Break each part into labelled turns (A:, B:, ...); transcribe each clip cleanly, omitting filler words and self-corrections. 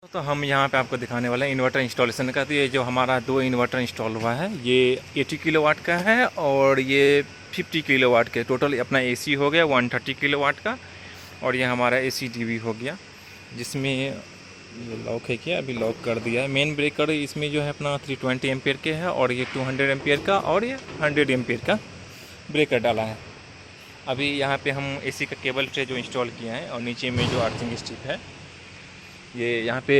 A: तो हम यहाँ पे आपको दिखाने वाले हैं इन्वर्टर इंस्टॉलेशन का। तो ये जो हमारा 2 इन्वर्टर इंस्टॉल हुआ है ये 80 किलोवाट का है और ये 50 किलोवाट के। टोटल अपना एसी हो गया 130 किलोवाट का और ये हमारा एसी टीवी हो गया, जिसमें ये लॉक है क्या, अभी लॉक कर दिया है। मेन ब्रेकर इसमें जो है अपना 320 एम्पियर के है और ये 200 एम्पियर का और ये 100 एम्पियर का ब्रेकर डाला है। अभी यहाँ पे हम एसी का केबल ट्रे जो इंस्टॉल किया है और नीचे में जो अर्थिंग स्ट्रिप है ये यहाँ पे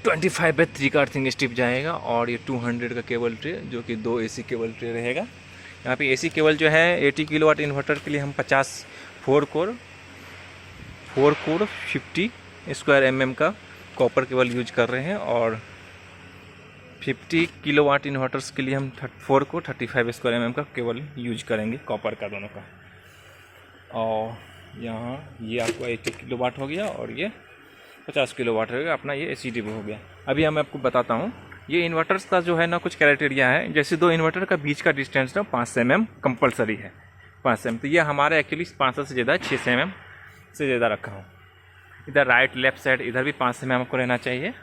A: 25/3 का अर्थिंग स्ट्रिप जाएगा और ये 200 का केबल ट्रे जो कि 2 एसी केबल ट्रे रहेगा। यहाँ पे एसी केबल जो है 80 किलोवाट इन्वर्टर के लिए हम 50 4 कोर 50 स्क्वायर mm का कॉपर केबल यूज कर रहे हैं और 50 किलोवाट इन्वर्टर्स के लिए हम 4 कोर 35 स्क्वायर mm का केबल यूज करेंगे कॉपर का दोनों का। और यहाँ ये आपको 80 किलोवाट हो गया और ये 50 किलोवाट रहेगा अपना ये एसी टीवी हो गया। अभी मैं आपको बताता हूँ ये इन्वर्टर्स का जो है ना कुछ क्राइटेरिया है। जैसे 2 इन्वर्टर का बीच का डिस्टेंस ना 5 mm कंपलसरी है, 5 mm। तो ये हमारा एक्चुअली 5 से ज़्यादा 6 mm से ज़्यादा रखा हूँ। इधर राइट लेफ्ट साइड इधर भी 5 mm आपको रहना चाहिए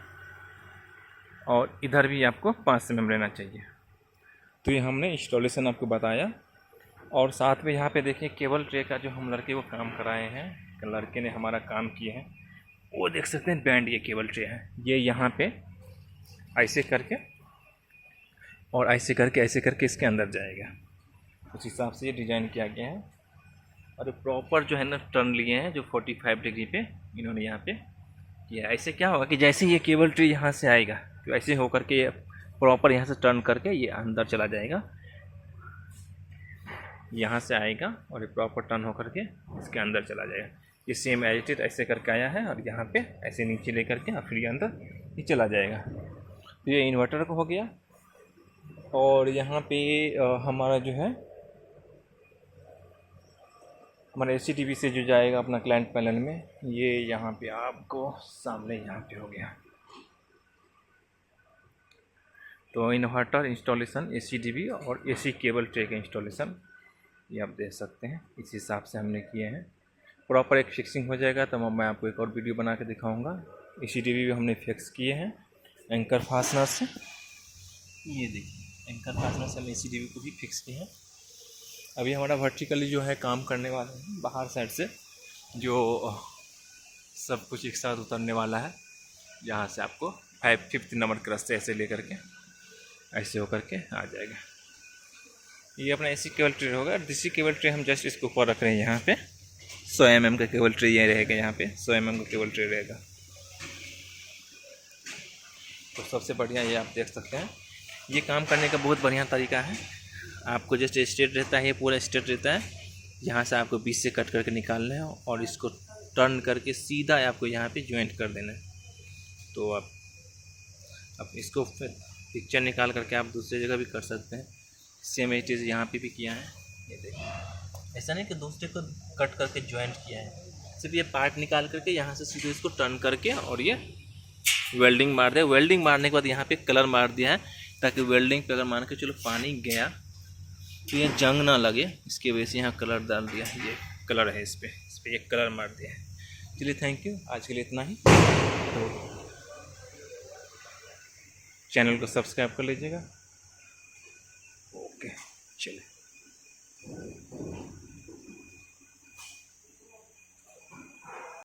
A: और इधर भी आपको 5 mm रहना चाहिए। तो ये हमने इंस्टॉलेशन आपको बताया और साथ में यहाँ पे देखिए केबल ट्रे का जो हम लड़के को काम कराए हैं, लड़के ने हमारा काम किए हैं वो देख सकते हैं। बैंड ये केबल ट्रे है, ये यहाँ पे ऐसे करके और ऐसे करके इसके अंदर जाएगा। उस हिसाब से ये डिज़ाइन किया गया है और प्रॉपर जो है ना टर्न लिए हैं जो 45 डिग्री पे इन्होंने यहाँ पे किया। ऐसे क्या होगा कि जैसे ये केबल ट्रे यहाँ से आएगा तो ऐसे होकर के ये प्रॉपर यहाँ से टर्न करके ये अंदर चला जाएगा, यहाँ से आएगा और ये प्रॉपर टर्न होकर के इसके अंदर चला जाएगा। ये सेम एडिटेड ऐसे करके आया है और यहाँ पे ऐसे नीचे लेकर के और फिर ये अंदर ये चला जाएगा। तो ये इन्वर्टर का हो गया और यहाँ पे हमारा जो है हमारा एसी टीवी से जो जाएगा अपना क्लाइंट पैनल में, ये यहाँ पे आपको सामने यहाँ पे हो गया। तो इन्वर्टर इंस्टॉलेशन, एसी टीवी और एसी केबल ट्रे का इंस्टॉलेशन ये आप देख सकते हैं। इस हिसाब से हमने किए हैं। प्रॉपर एक फिक्सिंग हो जाएगा तो मैं आपको एक और वीडियो बना के दिखाऊंगा। एसी टीवी भी हमने फिक्स किए हैं एंकर फास्टनर से। ये देखिए एंकर फास्टनर से हम एसी टीवी को भी फिक्स किए हैं। अभी हमारा वर्टिकली जो है काम करने वाला है, बाहर साइड से जो सब कुछ एक साथ उतरने वाला है, जहाँ से आपको 5th नंबर क्रश से ऐसे लेकर के ऐसे होकर के आ जाएगा। ये अपना एसी केबल ट्रे होगा। डीसी केबल ट्रे हम जस्ट इसके ऊपर रख रहे हैं। यहाँ पे 100 mm का केबल ट्रे ये रहेगा, यहाँ पे 100 mm का केबल ट्रे रहेगा। तो सबसे बढ़िया ये आप देख सकते हैं। ये काम करने का बहुत बढ़िया तरीका है। आपको जस्ट स्ट्रेट रहता है, ये पूरा स्ट्रेट रहता है। यहाँ से आपको बीच से कट करके निकालना है और इसको टर्न करके सीधा आपको यहाँ पे ज्वाइंट कर देना है। तो आप इसको पिक्चर निकाल करके आप दूसरी जगह भी कर सकते हैं। सेम ये चीज़ यहाँ पे भी किया है। ये देखिए ऐसा नहीं कि दूसरे को कट करके ज्वाइंट किया है, सिर्फ ये पार्ट निकाल करके यहाँ से सीधे इसको टर्न करके और ये वेल्डिंग मार दिया। वेल्डिंग मारने के बाद यहाँ पे कलर मार दिया है ताकि वेल्डिंग पे अगर मान के चलो पानी गया तो ये जंग ना लगे, इसके वजह से यहाँ कलर डाल दिया। ये कलर है, इस पर एक कलर मार दिया है। चलिए थैंक यू, आज के लिए इतना ही। तो चैनल को सब्सक्राइब कर लीजिएगा। ओके चलिए।